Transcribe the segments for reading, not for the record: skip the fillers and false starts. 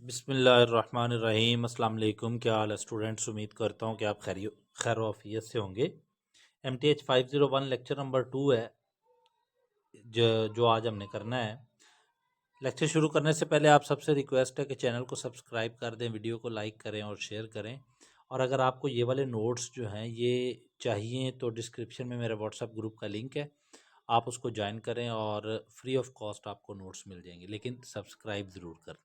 बिस्मिल्लाहिर्रहमानिर्रहीम। अस्सलाम वालेकुम। क्या हाल है स्टूडेंट्स? उम्मीद करता हूँ कि आप खैर वाफियत से होंगे। MTH 501 लेक्चर नंबर 2 है जो आज हमने करना है। लेक्चर शुरू करने से पहले आप सबसे रिक्वेस्ट है कि चैनल को सब्सक्राइब कर दें, वीडियो को लाइक करें और शेयर करें। और अगर आपको ये वाले नोट्स जो हैं ये चाहिए तो डिस्क्रिप्शन में मेरे व्हाट्सएप ग्रुप का लिंक है, आप उसको ज्वाइन करें और फ्री ऑफ कॉस्ट आपको नोट्स मिल जाएंगे, लेकिन सब्सक्राइब ज़रूर करना।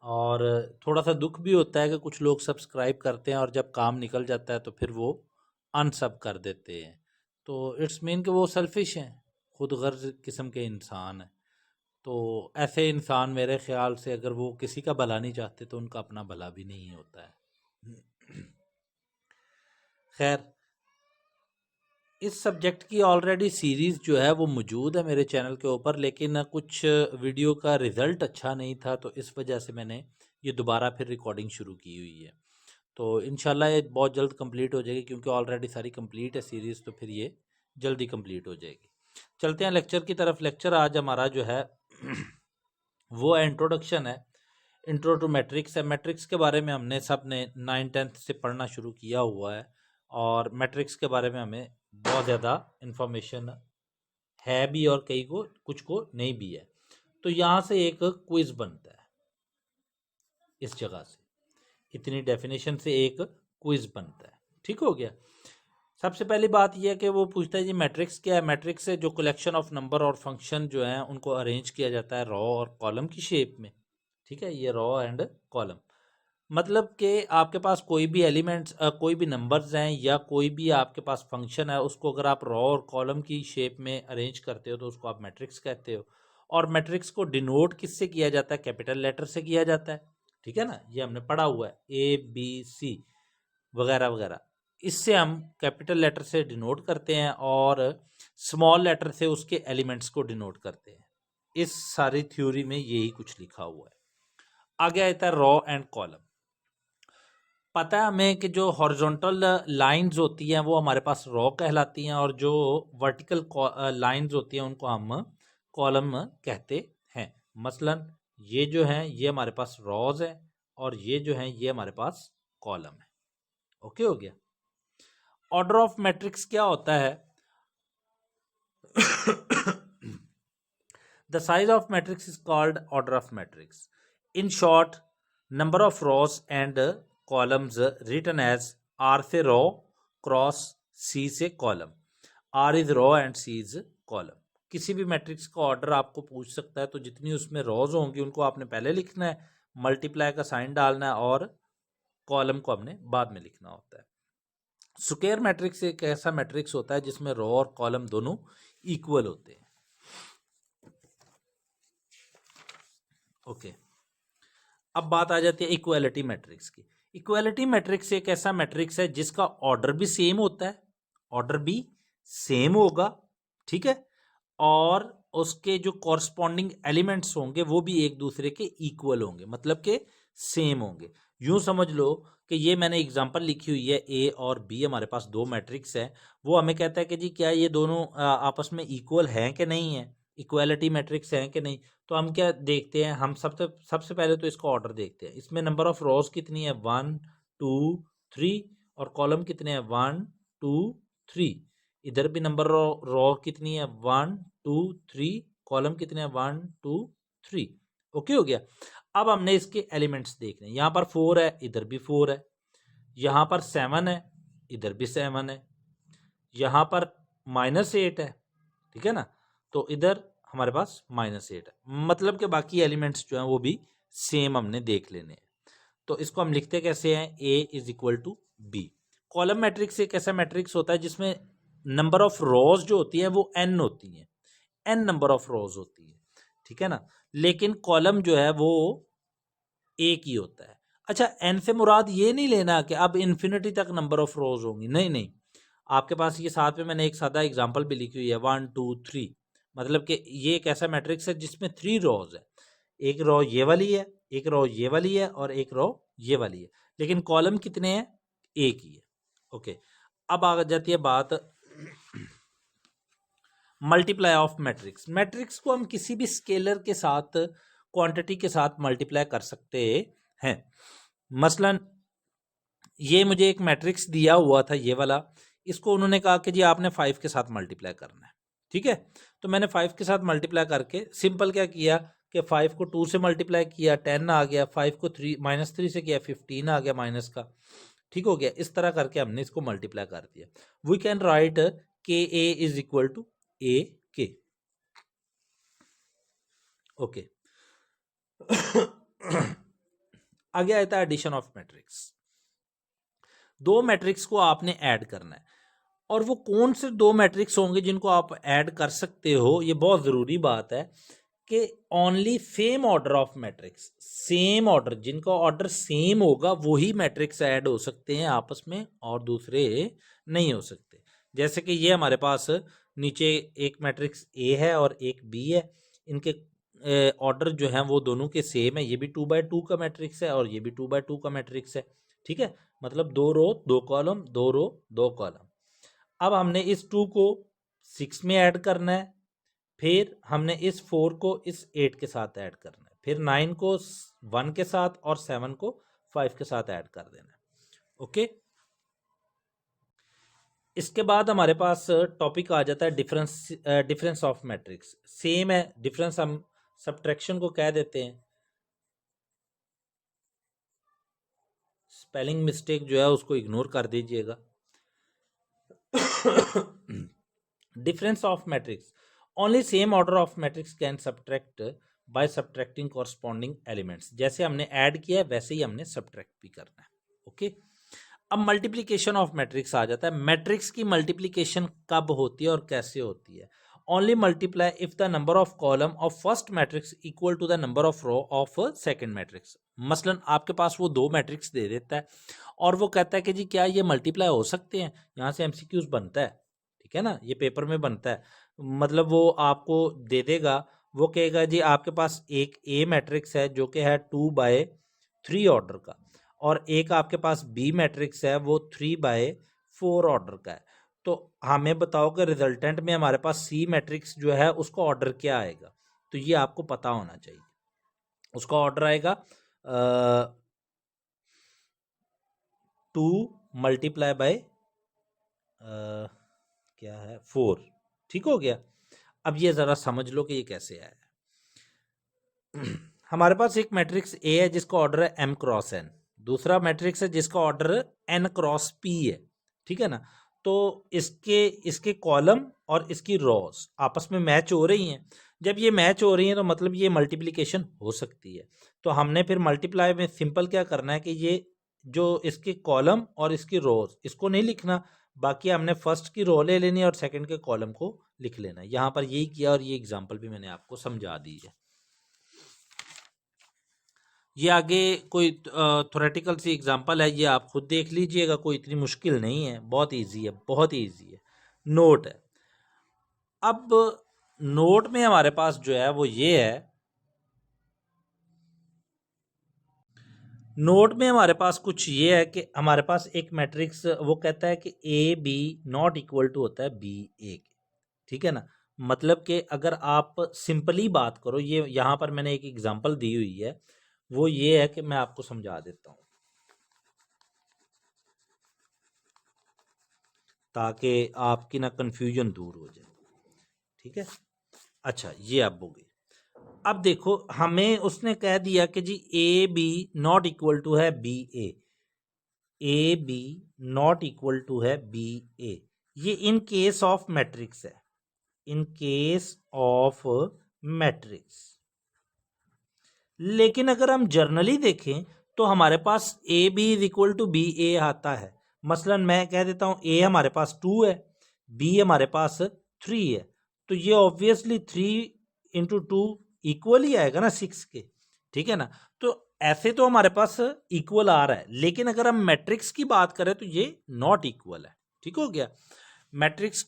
और थोड़ा सा दुख भी होता है कि कुछ लोग सब्सक्राइब करते हैं और जब काम निकल जाता है तो फिर वो अनसब कर देते हैं। तो इट्स मीन कि वो सेल्फिश हैं, खुद गर्ज किस्म के इंसान हैं। तो ऐसे इंसान मेरे ख्याल से अगर वो किसी का भला नहीं चाहते तो उनका अपना भला भी नहीं होता है। खैर, इस सब्जेक्ट की ऑलरेडी सीरीज़ जो है वो मौजूद है मेरे चैनल के ऊपर, लेकिन कुछ वीडियो का रिज़ल्ट अच्छा नहीं था तो इस वजह से मैंने ये दोबारा फिर रिकॉर्डिंग शुरू की हुई है। तो इंशाल्लाह ये बहुत जल्द कंप्लीट हो जाएगी, क्योंकि ऑलरेडी सारी कंप्लीट है सीरीज़, तो फिर ये जल्दी कंप्लीट हो जाएगी। चलते हैं लेक्चर की तरफ। लेक्चर आज हमारा जो है वो इंट्रोडक्शन है, इंट्रो टू मैट्रिक्स है। मैट्रिक्स के बारे में हमने सब ने 9th-10th से पढ़ना शुरू किया हुआ है और मैट्रिक्स के बारे में हमें बहुत ज़्यादा इन्फॉर्मेशन है भी और कई को कुछ को नहीं भी है। तो यहाँ से एक क्विज बनता है, इस जगह से इतनी डेफिनेशन से एक क्विज बनता है। ठीक हो गया। सबसे पहली बात यह है कि वो पूछता है जी मैट्रिक्स क्या है। मैट्रिक्स से जो कलेक्शन ऑफ नंबर और फंक्शन जो हैं उनको अरेंज किया जाता है रॉ और कॉलम की शेप में। ठीक है, ये रॉ एंड कॉलम मतलब कि आपके पास कोई भी एलिमेंट्स कोई भी नंबर्स हैं या कोई भी आपके पास फंक्शन है, उसको अगर आप रॉ और कॉलम की शेप में अरेंज करते हो तो उसको आप मैट्रिक्स कहते हो। और मैट्रिक्स को डिनोट किससे किया जाता है? कैपिटल लेटर से किया जाता है। ठीक है ना, ये हमने पढ़ा हुआ है, ABC वगैरह वगैरह। इससे हम कैपिटल लेटर से डिनोट करते हैं और स्मॉल लेटर से उसके एलिमेंट्स को डिनोट करते हैं। इस सारी थ्योरी में यही कुछ लिखा हुआ है। आगे आता है रॉ एंड कॉलम। पता है हमें कि जो हॉरिजॉन्टल लाइंस होती हैं वो हमारे पास रॉ कहलाती हैं और जो वर्टिकल लाइंस होती हैं उनको हम कॉलम कहते हैं। मसलन ये जो हैं ये हमारे पास रॉज है और ये जो हैं ये हमारे पास कॉलम है। ओके हो गया। ऑर्डर ऑफ मैट्रिक्स क्या होता है? The size of matrix is called order of matrix. In short, number of rows and columns written as R से row क्रॉस C से column. R is row and C is column. किसी भी matrix का order आपको पूछ सकता है, तो जितनी उसमें रोज होंगी उनको आपने पहले लिखना है, मल्टीप्लाई का साइन डालना है और कॉलम को हमने बाद में लिखना होता है। स्क्वायर मैट्रिक्स एक ऐसा मैट्रिक्स होता है जिसमें रो और कॉलम दोनों इक्वल होते हैं। ओके, अब बात आ जाती है इक्वालिटी मैट्रिक्स की। इक्वालिटी मैट्रिक्स एक ऐसा मैट्रिक्स है जिसका ऑर्डर भी सेम होता है, ऑर्डर भी सेम होगा, ठीक है, और उसके जो कॉरस्पॉन्डिंग एलिमेंट्स होंगे वो भी एक दूसरे के इक्वल होंगे, मतलब के सेम होंगे। यूं समझ लो कि ये मैंने एग्जांपल लिखी हुई है, ए और बी हमारे पास दो मैट्रिक्स है। वो हमें कहता है कि जी क्या ये दोनों आपस में इक्वल हैं कि नहीं है, इक्वालिटी मैट्रिक्स हैं कि नहीं। तो हम क्या देखते हैं, हम सबसे पहले तो इसका ऑर्डर देखते हैं। इसमें नंबर ऑफ रोज कितनी है? 1 2 3। और कॉलम कितने हैं? 1 2 3। इधर भी नंबर रो कितनी है? 1 2 3। कॉलम कितने हैं? 1 2 3। ओके हो गया। अब हमने इसके एलिमेंट्स देखने, यहाँ पर 4 है, इधर भी 4 है, यहाँ पर 7 है, इधर भी 7 है, यहाँ पर -8 है, ठीक है ना, तो इधर हमारे पास -8 है। मतलब कि बाकी एलिमेंट्स जो हैं वो भी सेम हमने देख लेने हैं। तो इसको हम लिखते कैसे हैं? A is equal to B। Column matrix एक ऐसा मैट्रिक्स होता है जिसमें नंबर ऑफ रोज जो होती है वो n होती है, n नंबर ऑफ रोज होती है, ठीक है ना, लेकिन कॉलम जो है वो एक ही होता है। अच्छा, n से मुराद ये नहीं लेना कि अब इन्फिनिटी तक नंबर ऑफ रोज होंगी, नहीं नहीं। आपके पास ये साथ में मैंने एक सादा एग्जांपल भी लिखी हुई है, 1 2 3। मतलब कि ये एक ऐसा मैट्रिक्स है जिसमें 3 रोज है, एक रो ये वाली है, एक रो ये वाली है और एक रो ये वाली है, लेकिन कॉलम कितने हैं? एक ही है। ओके, अब आ जाती है बात मल्टीप्लाई ऑफ मैट्रिक्स। मैट्रिक्स को हम किसी भी स्केलर के साथ क्वांटिटी के साथ मल्टीप्लाई कर सकते हैं। मसलन ये मुझे एक मैट्रिक्स दिया हुआ था ये वाला, इसको उन्होंने कहा कि जी आपने 5 के साथ मल्टीप्लाई करना है, ठीक है। तो मैंने 5 के साथ मल्टीप्लाई करके सिंपल क्या किया कि 5 को 2 से मल्टीप्लाई किया 10 आ गया, 5 को -3 से किया 15 आ गया माइनस का, ठीक हो गया। इस तरह करके हमने इसको मल्टीप्लाई कर दिया। वी कैन राइट के ए इज इक्वल टू ए के, ओके। आगे आता है एडिशन ऑफ मैट्रिक्स। दो मैट्रिक्स को आपने ऐड करना है, और वो कौन से दो मैट्रिक्स होंगे जिनको आप ऐड कर सकते हो, ये बहुत ज़रूरी बात है कि only same order of matrix, same order, जिनका ऑर्डर सेम होगा वही मैट्रिक्स ऐड हो सकते हैं आपस में, और दूसरे नहीं हो सकते। जैसे कि ये हमारे पास नीचे एक मैट्रिक्स ए है और एक बी है, इनके ऑर्डर जो है वो दोनों के सेम है। ये भी 2x2 का मैट्रिक्स है और ये भी 2x2 का मैट्रिक्स है, ठीक है। मतलब 2 रो 2 कॉलम, 2 रो 2 कॉलम। अब हमने इस 2 को 6 में ऐड करना है, फिर हमने इस 4 को इस 8 के साथ ऐड करना है, फिर 9 को 1 के साथ और 7 को 5 के साथ ऐड कर देना है, ओके। इसके बाद हमारे पास टॉपिक आ जाता है डिफरेंस ऑफ मैट्रिक्स। सेम है, डिफरेंस हम सब्ट्रैक्शन को कह देते हैं। स्पेलिंग मिस्टेक जो है उसको इग्नोर कर दीजिएगा। Difference of matrix, only same order of matrix can subtract by subtracting corresponding elements. जैसे हमने ऐड किया है वैसे ही हमने सब्ट्रैक्ट भी करना है, ओके। अब मल्टीप्लिकेशन ऑफ मैट्रिक्स आ जाता है। मैट्रिक्स की मल्टीप्लिकेशन कब होती है और कैसे होती है? Only multiply if the number of column of first matrix equal to the number of row of second matrix. मसलन आपके पास वो दो मैट्रिक्स दे देता है और वो कहता है कि जी क्या ये मल्टीप्लाई हो सकते हैं। यहाँ से एमसीक्यूज बनता है, ठीक है ना, ये पेपर में बनता है। मतलब वो आपको दे देगा, वो कहेगा जी आपके पास एक ए मैट्रिक्स है जो कि है 2/3 ऑर्डर का, और एक आपके पास बी मैट्रिक्स है वो 3/4 ऑर्डर का है। तो हमें बताओ कि रिजल्टेंट में हमारे पास सी मैट्रिक्स जो है उसका ऑर्डर क्या आएगा। तो ये आपको पता होना चाहिए। उसका ऑर्डर आएगा 2 मल्टीप्लाई बाय क्या है 4, ठीक हो गया। अब ये ज़रा समझ लो कि ये कैसे आया। हमारे पास एक मैट्रिक्स ए है जिसका ऑर्डर है m क्रॉस n, दूसरा मैट्रिक्स है जिसका ऑर्डर n क्रॉस p है, ठीक है ना। तो इसके कॉलम और इसकी रोज आपस में मैच हो रही हैं। जब ये मैच हो रही हैं तो मतलब ये मल्टीप्लिकेशन हो सकती है। तो हमने फिर मल्टीप्लाई में सिंपल क्या करना है कि ये जो इसके कॉलम और इसकी रोज इसको नहीं लिखना, बाकी हमने फर्स्ट की रो ले लेनी और सेकंड के कॉलम को लिख लेना। यहाँ पर यही किया और ये एग्जांपल भी मैंने आपको समझा दी है। ये आगे कोई थ्योरेटिकल सी एग्जांपल है, ये आप खुद देख लीजिएगा, कोई इतनी मुश्किल नहीं है, बहुत इजी है, बहुत इजी है। नोट है। अब नोट में हमारे पास जो है वो ये है, नोट में हमारे पास कुछ ये है कि हमारे पास एक मैट्रिक्स वो कहता है कि A B not equal to होता है बी ए के, ठीक है ना। मतलब कि अगर आप सिंपली बात करो, ये यहाँ पर मैंने एक एग्जांपल दी हुई है, वो ये है कि मैं आपको समझा देता हूँ ताकि आपकी ना कंफ्यूजन दूर हो जाए, ठीक है। अच्छा ये अब हो गई। अब देखो हमें उसने कह दिया कि जी A B not equal to है B A B not equal to है बी ए। ये इन केस ऑफ मैट्रिक्स है, इन केस ऑफ मैट्रिक्स। लेकिन अगर हम जर्नली देखें तो हमारे पास A B is equal to B A आता है। मसलन मैं कह देता हूं ए हमारे पास 2 है, बी हमारे पास 3 है, तो ये ऑब्वियसली 3 × 2 इक्वल ही आएगा ना 6 के, ठीक है ना। तो ऐसे तो हमारे पास इक्वल आ रहा है, लेकिन अगर हम मैट्रिक्स की बात करें तो ये नॉट इक्वल है, ठीक हो गया। Matrix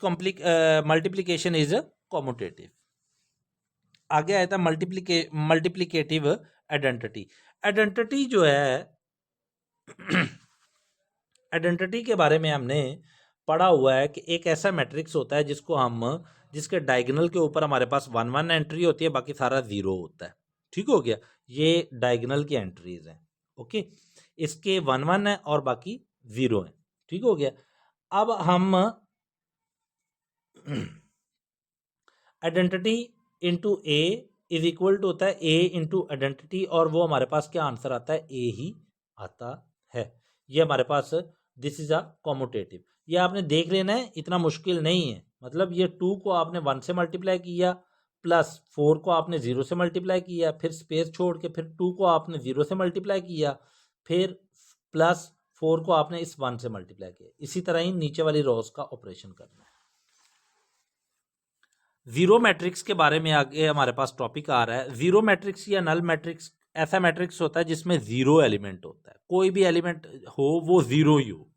multiplication is commutative. आगे आया था मल्टीप्लिकेटिव आइडेंटिटी। आइडेंटिटी जो है, आइडेंटिटी के बारे में हमने पढ़ा हुआ है कि एक ऐसा मैट्रिक्स होता है जिसको हम जिसके डायगोनल के ऊपर हमारे पास 1 1 एंट्री होती है, बाकी सारा 0 होता है, ठीक हो गया, ये डायगोनल की एंट्रीज हैं। ओके, इसके 1 1 है और बाकी 0 है। ठीक हो गया। अब हम identity into A is equal to होता है ए इंटू आइडेंटिटी, और वो हमारे पास क्या आंसर आता है, ए ही आता है। ये हमारे पास दिस इज अ कॉम्यूटेटिव। ये आपने देख लेना है, इतना मुश्किल नहीं है। मतलब ये 2 को आपने 1 से मल्टीप्लाई किया, प्लस 4 को आपने 0 से मल्टीप्लाई किया, फिर स्पेस छोड़ के फिर 2 को आपने 0 से मल्टीप्लाई किया, फिर प्लस 4 को आपने इस 1 से मल्टीप्लाई किया। इसी तरह ही नीचे वाली रोज का ऑपरेशन करना है। जीरो मैट्रिक्स के बारे में आगे हमारे पास टॉपिक आ रहा है। जीरो मैट्रिक्स या नल मैट्रिक्स ऐसा मैट्रिक्स होता है जिसमें जीरो एलिमेंट होता है, कोई भी एलिमेंट हो वो जीरो ही हो।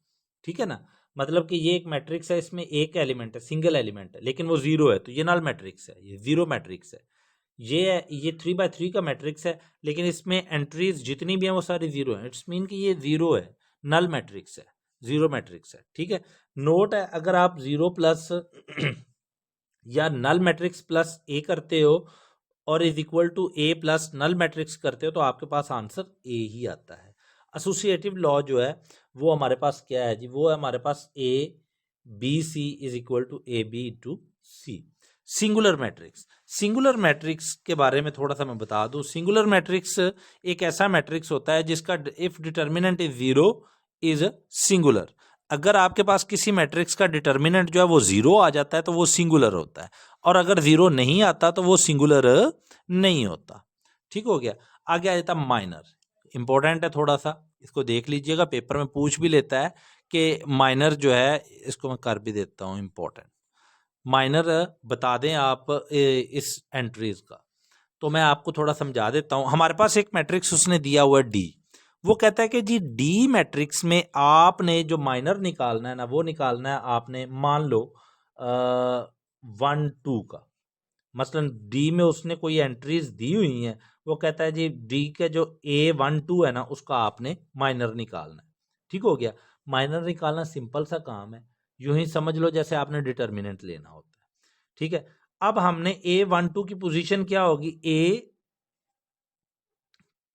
ठीक है ना, मतलब कि ये एक मैट्रिक्स है, इसमें एक एलिमेंट है, सिंगल एलिमेंट है, लेकिन वो जीरो है, तो ये नल मैट्रिक्स है, ये जीरो मैट्रिक्स है। ये 3x3 का मैट्रिक्स है, लेकिन इसमें एंट्रीज जितनी भी हैं वो सारी जीरो है। इट्स मीन कि ये जीरो है, नल मैट्रिक्स है, जीरो मैट्रिक्स है। ठीक है, नोट है, अगर आप जीरो प्लस या नल मैट्रिक्स प्लस ए करते हो और is equal to A plus null matrix करते हो तो आपके पास आंसर ए ही आता है। एसोसिएटिव लॉ जो है वो हमारे पास क्या है जी, वो है हमारे पास A B C is equal to A B into C. Singular matrix, singular matrix के बारे में थोड़ा सा मैं बता दूं। सिंगुलर मैट्रिक्स एक ऐसा मैट्रिक्स होता है जिसका if determinant is zero is singular. अगर आपके पास किसी मैट्रिक्स का डिटर्मिनेंट जो है वो जीरो आ जाता है तो वो सिंगुलर होता है, और अगर जीरो नहीं आता तो वो सिंगुलर नहीं होता। ठीक हो गया। आगे आ जाता माइनर, इंपॉर्टेंट है थोड़ा सा, इसको देख लीजिएगा, पेपर में पूछ भी लेता है कि माइनर जो है, इसको मैं कर भी देता हूँ इंपॉर्टेंट। माइनर बता दें आप इस एंट्रीज का, तो मैं आपको थोड़ा समझा देता हूँ। हमारे पास एक मैट्रिक्स उसने दिया हुआ है डी, वो कहता है कि जी डी मैट्रिक्स में आपने जो माइनर निकालना है ना, वो निकालना है आपने, मान लो 1 2 का। मसलन डी में उसने कोई एंट्रीज दी हुई हैं, वो कहता है जी डी के जो A12 है ना उसका आपने माइनर निकालना है। ठीक हो गया। माइनर निकालना सिंपल सा काम है, यूं ही समझ लो जैसे आपने डिटर्मिनेंट लेना होता है। ठीक है, अब हमने A12 की पोजीशन क्या होगी, ए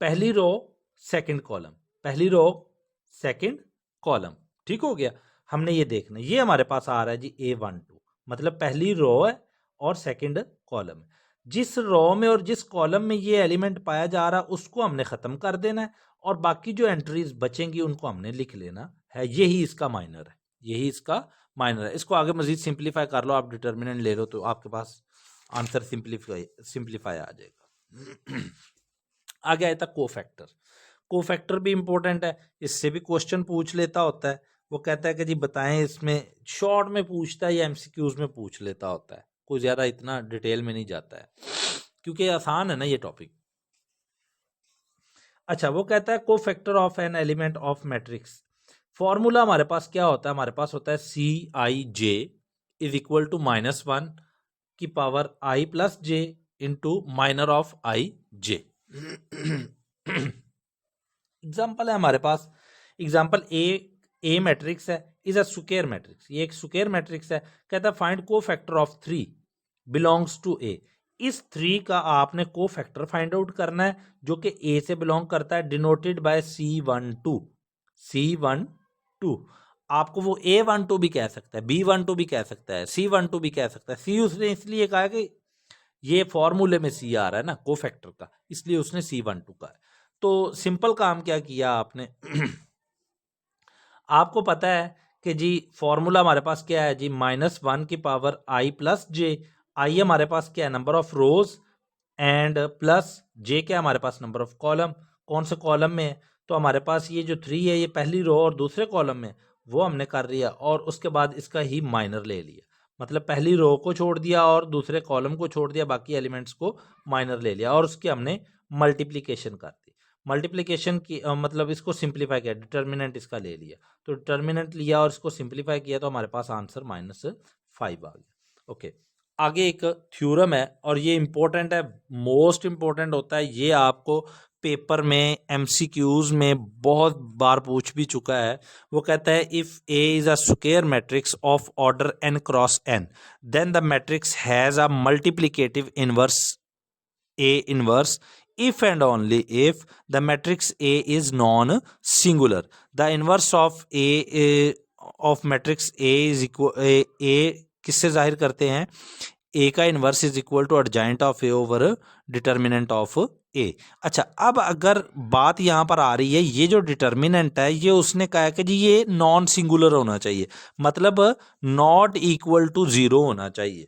पहली रो सेकंड कॉलम, पहली रो सेकंड कॉलम। ठीक हो गया। हमने ये देखना, ये हमारे पास आ रहा है जी A12, मतलब पहली रो है और सेकंड कॉलम है। जिस रो में और जिस कॉलम में ये एलिमेंट पाया जा रहा है उसको हमने खत्म कर देना है, और बाकी जो एंट्रीज बचेंगी उनको हमने लिख लेना है। यही इसका माइनर है, यही इसका माइनर है। इसको आगे मजीद सिंप्लीफाई कर लो, आप डिटर्मिनेंट ले लो तो आपके पास आंसर सिंप्लीफाई आ जाएगा। आगे आया था कोफैक्टर। कोफैक्टर भी इंपॉर्टेंट है, इससे भी क्वेश्चन पूछ लेता होता है। वो कहता है कि जी बताएं, इसमें शॉर्ट में पूछता है या एमसीक्यूज में पूछ लेता होता है, कोई ज्यादा इतना डिटेल में नहीं जाता है क्योंकि आसान है ना ये टॉपिक। अच्छा, वो कहता है cofactor of an element of matrix. Formula हमारे पास क्या होता है, हमारे पास होता है CIJ इज इक्वल टू -1 की power I plus J into minor of IJ। Example है हमारे पास, एग्जाम्पल ए मैट्रिक्स है, इज अ स्क्वायर मैट्रिक्स, ये एक स्क्वायर मैट्रिक्स है। कहता है find cofactor of 3 belongs to A. इस 3 का आपने कोफैक्टर फाइंड आउट करना है जो कि ए से बिलोंग करता है, डिनोटेड बाय C12। आपको वो A12 भी कह सकता है, B12 भी कह सकता है, C12 भी कह सकता है। सी उसने इसलिए कहा कि ये फॉर्मूले में सी आ रहा है ना कोफैक्टर का, इसलिए उसने C12 का है। तो सिंपल काम क्या किया आपने, आपको पता है कि जी फॉर्मूला हमारे पास क्या है जी, -1 की पावर I प्लस J। आई हमारे पास क्या है, number of rose, and plus J क्या है हमारे पास, नंबर ऑफ कॉलम। कौन से कॉलम में है, तो हमारे पास ये जो 3 है ये पहली रो और दूसरे कॉलम में, वो हमने कर लिया, और उसके बाद इसका ही माइनर ले लिया। मतलब पहली रो को छोड़ दिया और दूसरे कॉलम को छोड़ दिया, बाकी एलिमेंट्स को माइनर ले लिया, और उसकी हमने मल्टीप्लीकेशन कर दी। मल्टीप्लीकेशन की मतलब इसको सिंप्लीफाई किया, डिटर्मिनेंट इसका ले लिया, तो डिटर्मिनेंट लिया और इसको सिंप्लीफाई किया, तो हमारे पास आंसर -5 आ गया। ओके, आगे एक थ्योरम है और ये इंपॉर्टेंट है, मोस्ट इंपॉर्टेंट होता है, ये आपको पेपर में एमसीक्यूज में बहुत बार पूछ भी चुका है। वो कहता है if A is a square matrix of order n cross n, then the matrix has a multiplicative inverse A inverse if and only if the matrix A is non singular, the inverse of A of matrix A is equal A किससे जाहिर करते हैं, A का inverse is equal to adjoint of A over determinant of A. अच्छा, अब अगर बात यहाँ पर आ रही है, ये जो डिटर्मिनेंट है ये उसने कहा है कि जी ये नॉन सिंगुलर होना चाहिए, मतलब नॉट इक्वल टू जीरो होना चाहिए,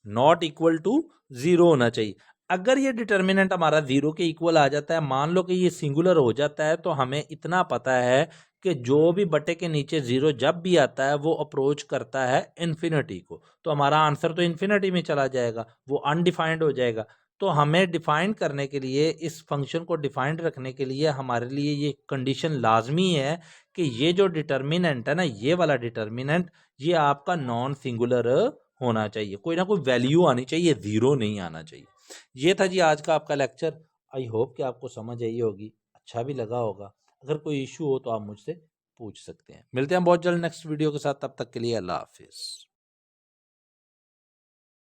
नॉट इक्वल टू जीरो होना चाहिए। अगर ये डिटर्मिनेंट हमारा जीरो के इक्वल आ जाता है, मान लो कि ये सिंगुलर हो जाता है, तो हमें इतना पता है कि जो भी बटे के नीचे जीरो जब भी आता है वो अप्रोच करता है इन्फिनिटी को, तो हमारा आंसर तो इन्फिनिटी में चला जाएगा, वो अनडिफाइंड हो जाएगा। तो हमें डिफाइन करने के लिए, इस फंक्शन को डिफाइंड रखने के लिए हमारे लिए ये कंडीशन लाजमी है कि ये जो डिटर्मिनेंट है ना, ये वाला डिटर्मिनेंट, ये आपका नॉन सिंगुलर होना चाहिए, कोई ना कोई वैल्यू आनी चाहिए, जीरो नहीं आना चाहिए। ये था जी आज का आपका लेक्चर। आई होप कि आपको समझ आई होगी, अच्छा भी लगा होगा। अगर कोई इशू हो तो आप मुझसे पूछ सकते हैं। मिलते हैं बहुत जल्द नेक्स्ट वीडियो के साथ, तब तक के लिए अल्लाह हाफिज़।